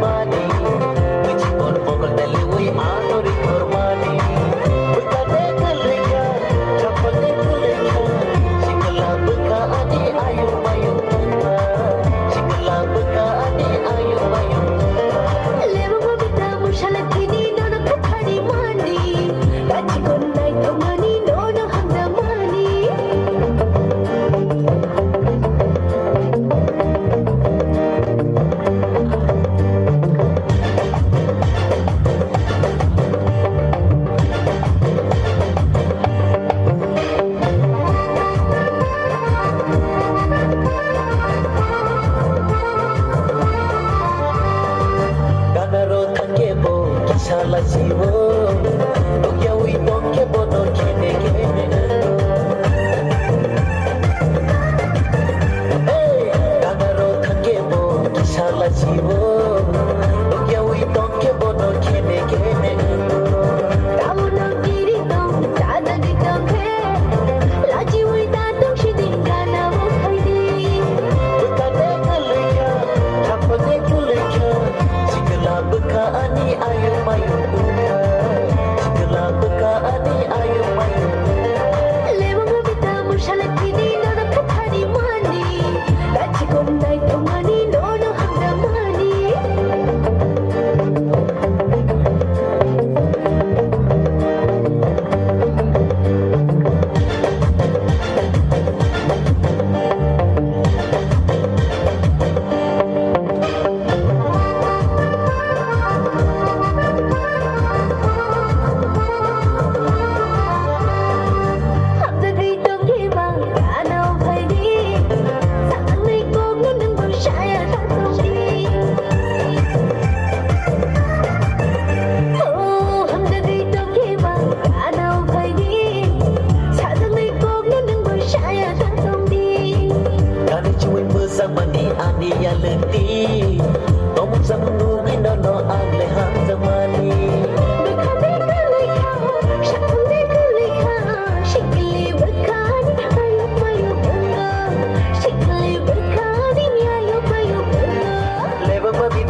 mani Bejibon pokok dalui anuri kormani Bekade kelika Capate kelika Sikala beka adi ayu mayu tuna Sikala beka adi ayu mayu tuna Lewa mabita mushala kini nono kuthari mani Gachi konnai tomani nono hamda mani Ganaro takebo kisala sibo Tokya wi tokya bono kene kene Hey Ganaro takebo kisala sibo Tokya wi tokya bono kene kene Tamuno kiri tong tada di tong he Laji ui tatong shiding gana mo kaidi Bekade kelika Capate kelika Sikala beka ani ayu mayu tuna Sikala beka ani ayu mayu tuna Lewa mabita mushala kini nono kuthari mani Gachi konnai tomani nono hamda mani Hamda gai tong he bang gana o bhaidi Sang nei ko ngunung bo shaya ta tong di Oh hamda gai tong he bang gana o bhaidi Sang nei ko ngunung bo shaya ta tong di Kani cuy bersama ni ani yang letih Kamu sama nungi nono agle hang zamani Bekade kelika shakande kelika Shikli berkani ayo mayu bunga Shikli berkani ayo mayu bunga Leva babi